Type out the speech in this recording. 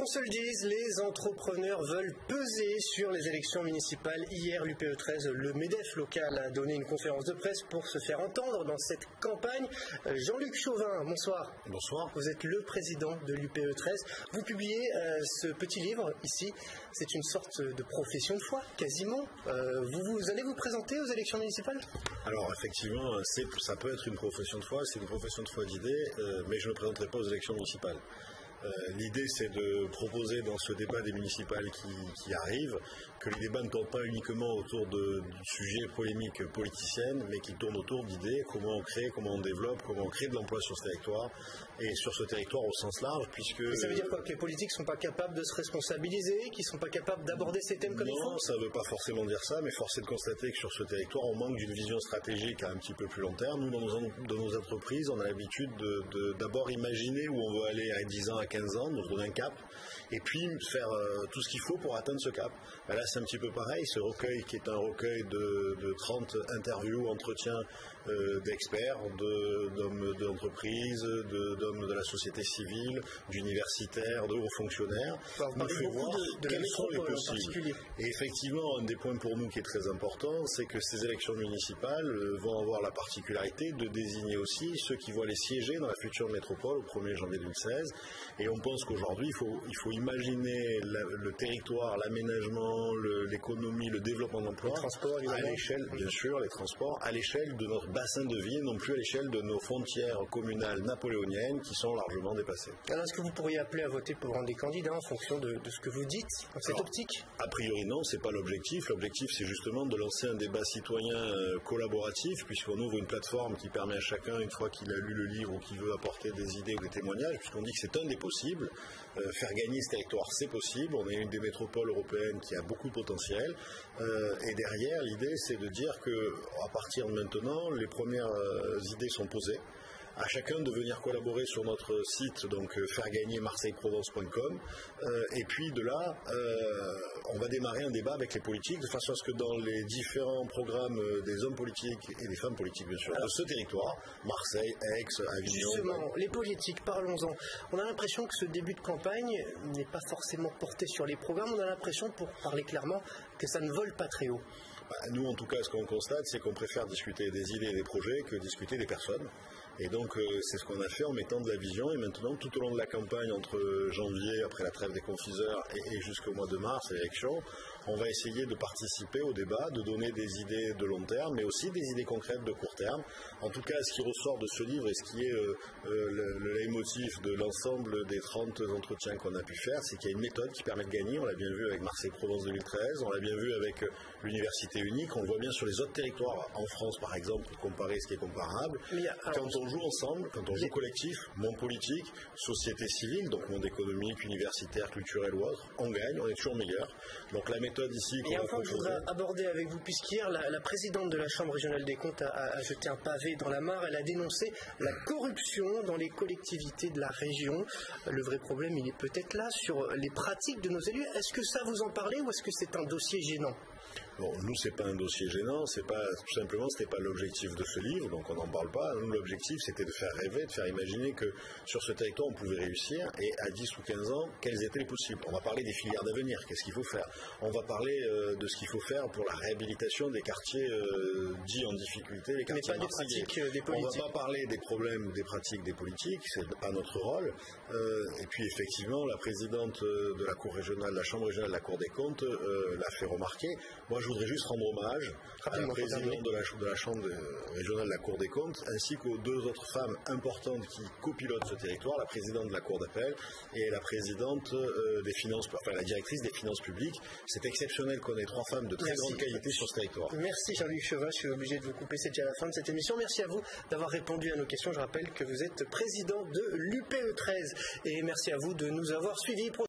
se le dise, les entrepreneurs veulent peser sur les élections municipales. Hier, l'UPE 13, le MEDEF local, a donné une conférence de presse pour se faire entendre dans cette campagne. Jean-Luc Chauvin, bonsoir. Bonsoir. Vous êtes le président de l'UPE 13. Vous publiez ce petit livre ici. C'est une sorte de profession de foi, quasiment. Vous allez vous présenter aux élections municipales ? Alors effectivement, ça peut être une profession de foi, c'est une profession de foi d'idées, mais je ne me présenterai pas aux élections municipales. L'idée, c'est de proposer dans ce débat des municipales qui arrivent que les débats ne tournent pas uniquement autour du sujet polémique politicienne, mais qu'ils tournent autour d'idées, comment on crée, comment on développe, comment on crée de l'emploi sur ce territoire, et sur ce territoire au sens large, puisque... Et ça veut dire quoi? Que les politiques ne sont pas capables de se responsabiliser, qu'ils ne sont pas capables d'aborder ces thèmes comme il faut? Non, ça ne veut pas forcément dire ça, mais force est de constater que sur ce territoire, on manque d'une vision stratégique à un petit peu plus long terme. Nous, dans nos entreprises, on a l'habitude d'abord imaginer où on veut aller à 10 ans, à 15 ans, nous donner un cap, et puis faire tout ce qu'il faut pour atteindre ce cap. Ben là, c'est un petit peu pareil. Ce recueil, qui est un recueil de 30 interviews, entretiens d'experts, d'hommes d'entreprise, d'hommes de la société civile, d'universitaires, de hauts fonctionnaires, nous fait voir quels sont les possibles. Et effectivement, un des points pour nous qui est très important, c'est que ces élections municipales vont avoir la particularité de désigner aussi ceux qui vont aller siéger dans la future métropole au 1er janvier 2016. Et on pense qu'aujourd'hui, il faut imaginer le territoire, l'aménagement, l'économie, le développement d'emploi à l'échelle, bien sûr, les transports, à l'échelle de notre bassin de vie, non plus à l'échelle de nos frontières communales napoléoniennes qui sont largement dépassées. Alors, est-ce que vous pourriez appeler à voter pour un des candidats en fonction de ce que vous dites dans cette optique? A priori, non, c'est pas l'objectif. L'objectif, c'est justement de lancer un débat citoyen collaboratif, puisqu'on ouvre une plateforme qui permet à chacun, une fois qu'il a lu le livre ou qu'il veut apporter des idées ou des témoignages, puisqu'on dit que c'est un des possibles. Faire gagner ce territoire, c'est possible. On est une des métropoles européennes qui a beaucoup de potentiel. Et derrière, l'idée, c'est de dire qu'à partir de maintenant, les premières idées sont posées. À chacun de venir collaborer sur notre site, donc fairegagnermarseilleprovence.com, et puis de là, on va démarrer un débat avec les politiques, de façon à ce que dans les différents programmes des hommes politiques et des femmes politiques, bien sûr, de ce territoire, Marseille, Aix, Avignon... Justement, les politiques, parlons-en. On a l'impression que ce début de campagne n'est pas forcément porté sur les programmes, on a l'impression, pour parler clairement, que ça ne vole pas très haut. Nous, en tout cas, ce qu'on constate, c'est qu'on préfère discuter des idées et des projets que discuter des personnes. Et donc, c'est ce qu'on a fait en mettant de la vision. Et maintenant, tout au long de la campagne, entre janvier, après la trêve des confiseurs, et jusqu'au mois de mars, l'élection, on va essayer de participer au débat, de donner des idées de long terme, mais aussi des idées concrètes de court terme. En tout cas, ce qui ressort de ce livre et ce qui est le leitmotiv de l'ensemble des 30 entretiens qu'on a pu faire, c'est qu'il y a une méthode qui permet de gagner. On l'a bien vu avec Marseille-Provence 2013, on l'a bien vu avec l'université unique, on le voit bien sur les autres territoires, en France par exemple, pour comparer ce qui est comparable. Quand on joue ensemble, quand on joue collectif, monde politique, société civile, donc monde économique, universitaire, culturel ou autre, on gagne, on est toujours meilleur. Donc la méthode ici qu'on va proposer... Je voudrais aborder avec vous, puisqu'hier, la présidente de la Chambre régionale des comptes a jeté un pavé dans la mare. Elle a dénoncé la corruption dans les collectivités de la région. Le vrai problème, il est peut-être là, sur les pratiques de nos élus. Est-ce que ça vous en parlez ou est-ce que c'est un dossier gênant? Bon, nous, c'est pas un dossier gênant, tout simplement, c'était pas l'objectif de ce livre, donc on n'en parle pas. Nous, l'objectif, c'était de faire rêver, de faire imaginer que sur ce territoire, on pouvait réussir, et à 10 ou 15 ans, quels étaient les possibles. On va parler des filières d'avenir, qu'est-ce qu'il faut faire. On va parler de ce qu'il faut faire pour la réhabilitation des quartiers dits en difficulté, les quartiers marseillais. On va pas parler des problèmes ou des pratiques des politiques, c'est pas notre rôle. Et puis, effectivement, la présidente de la Cour régionale, la Chambre régionale de la Cour des comptes, l'a fait remarquer. Moi, je voudrais juste rendre hommage à la présidente de la Chambre régionale de la Cour des comptes, ainsi qu'aux deux autres femmes importantes qui copilotent ce territoire, la présidente de la Cour d'appel et la présidente des finances, enfin la directrice des finances publiques. C'est exceptionnel qu'on ait trois femmes de très grande qualité sur ce territoire. Merci Jean-Luc Chauvin, je suis obligé de vous couper, c'est déjà la fin de cette émission. Merci à vous d'avoir répondu à nos questions. Je rappelle que vous êtes président de l'UPE 13 et merci à vous de nous avoir suivis.